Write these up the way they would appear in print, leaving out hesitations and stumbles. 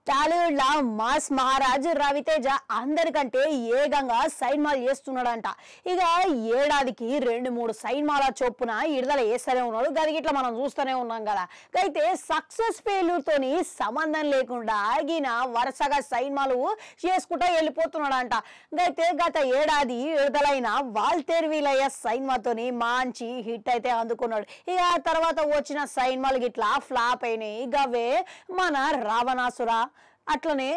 టాలీవుడ్ లా mass Maharaj Raviteja అందరికంటే ఏకంగా సినిమాలు చేస్తున్నాడంట. ఇక ఏడాదికి 2-3 సినిమాల చొప్పున విడుదల చేస్తూనే ఉన్నాడు. గది ఇట్లా మనం చూస్తూనే ఉన్నాం కదా. అయితే సక్సెస్ ఫెయిల్యూర్ తోని సంబంధం లేకుండా ఈయన వరుసగా సినిమాలు చేసుకుంటూ వెళ్ళిపోతున్నాడంట. అయితే గత ఏడాది విడుదలైన వాల్తేరు వీలయ్య సినిమాతోని మంచి హిట్ అయితే అందుకున్నాడు. ఇక ఆ తర్వాత వచ్చిన సినిమాలు గిట్లా ఫ్లాప్ అయినాయి. గవే మన రావణాసుర, అట్లనే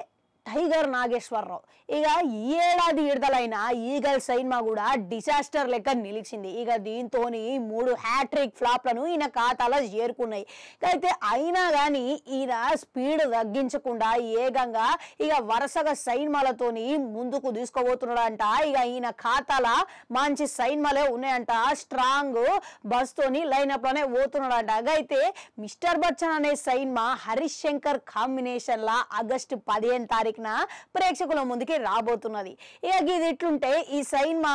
టైగర్ నాగేశ్వరరావు. ఇక ఈ ఏడాది విడుదలైన ఈగల్ సినిమా కూడా డిజాస్టర్ లెక్క నిలిచింది. ఇక దీంతో 3 హ్యాట్రిక్ ఫ్లాప్లను ఈయన ఖాతాలో చేరుకున్నాయి. అయితే అయినా కానీ ఈయన స్పీడ్ తగ్గించకుండా ఏకంగా ఇక వరుసగా సినిమాలతోని ముందుకు తీసుకుపోతున్నాడంట. ఇక ఈయన ఖాతాలో మంచి సినిమాలే ఉన్నాయంట. స్ట్రాంగ్ బస్ తోని లైనప్ లోనే పోతున్నాడంట. అయితే మిస్టర్ బచ్చన్ అనే సినిమా హరీష్ శంకర్ కాంబినేషన్ లా ఆగస్టు 15 తారీఖున ప్రేక్షకుల ముందుకి రాబోతున్నది. ఇక ఇది ఇట్లుంటే ఈ సినిమా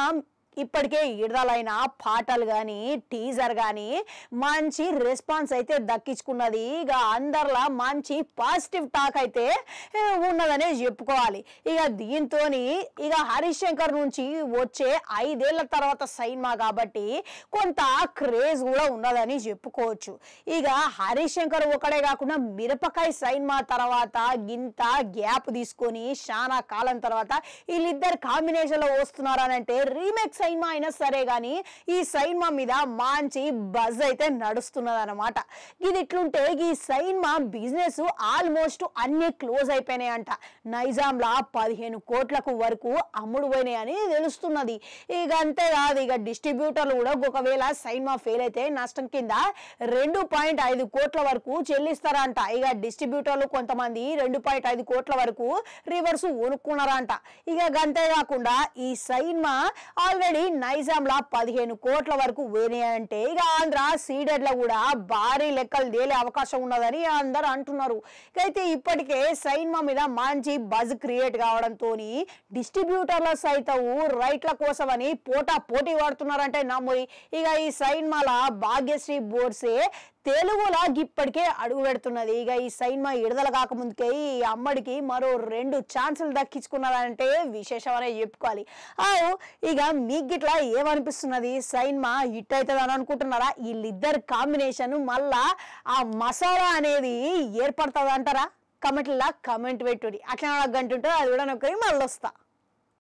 ఇప్పటికే విడుదలైన పాటలు కానీ టీజర్ కానీ మంచి రెస్పాన్స్ అయితే దక్కించుకున్నది. ఇక అందరిలా మంచి పాజిటివ్ టాక్ అయితే ఉన్నదనే చెప్పుకోవాలి. ఇక దీంతో ఇక హరీష్ శంకర్ నుంచి వచ్చే 5 ఏళ్ల తర్వాత సినిమా కాబట్టి కొంత క్రేజ్ కూడా ఉన్నదని చెప్పుకోవచ్చు. ఇక హరీష్ శంకర్ ఒకడే కాకుండా మిరపకాయ సినిమా తర్వాత గింత గ్యాప్ తీసుకొని చాలా కాలం తర్వాత వీళ్ళిద్దరు కాంబినేషన్ లో వస్తున్నారు అని అంటే రీమేక్ సినిమా అయినా సరే గానీ ఈ సినిమా మీద మంచి బజ్ అయితే నడుస్తున్నది అన్నమాట. ఇది ఇట్లుంటే ఈ సినిమా బిజినెస్ ఆల్మోస్ట్ అన్ని క్లోజ్ అయిపోయినాయంట. నైజాంలా 15 కోట్లకు వరకు అమ్ముడు పోయినాయని తెలుస్తున్నది. ఇక అంతేకాదు, ఇక డిస్ట్రిబ్యూటర్లు కూడా ఒకవేళ సినిమా ఫెయిల్ అయితే నష్టం కింద 2.5 కోట్ల వరకు చెల్లిస్తారంట. ఇక డిస్ట్రిబ్యూటర్లు కొంతమంది 2.5 కోట్ల వరకు రివర్స్ కొనుక్కున్నారంట. ఇక అంతేకాకుండా ఈ సినిమా ఆల్రెడీ నైజాంలా 15 కోట్ల వరకు పోయినాయంటే ఇక ఆంధ్ర సీడెడ్ల కూడా భారీ లెక్కలు తేలే అవకాశం ఉన్నదని అందరు అంటున్నారు. అయితే ఇప్పటికే సినిమా మీద మంచి బజ్ క్రియేట్ కావడంతో డిస్ట్రిబ్యూటర్ల సైతం రైట్ల కోసమని పోటీ పడుతున్నారంటే నమ్ముయి. ఇక ఈ సినిమాల భాగ్యశ్రీ బోర్సే తెలుగులా ఇప్పటికే అడుగు పెడుతున్నది. ఇక ఈ సినిమా విడుదల కాకముందుకే ఈ అమ్మడికి మరో 2 ఛాన్సులు దక్కించుకున్నదంటే విశేషం అనే చెప్పుకోవాలి. ఇక మీకు గిట్లా ఏమనిపిస్తున్నది? సినిమా హిట్ అవుతుంది అని అనుకుంటున్నారా? వీళ్ళిద్దరు కాంబినేషన్ మళ్ళా ఆ మసాలా అనేది ఏర్పడుతుంది అంటారా? కమెంట్లా కమెంట్ పెట్టుడి. అట్లా గంటుంటే అది కూడా నొక్కరి మళ్ళీ వస్తా.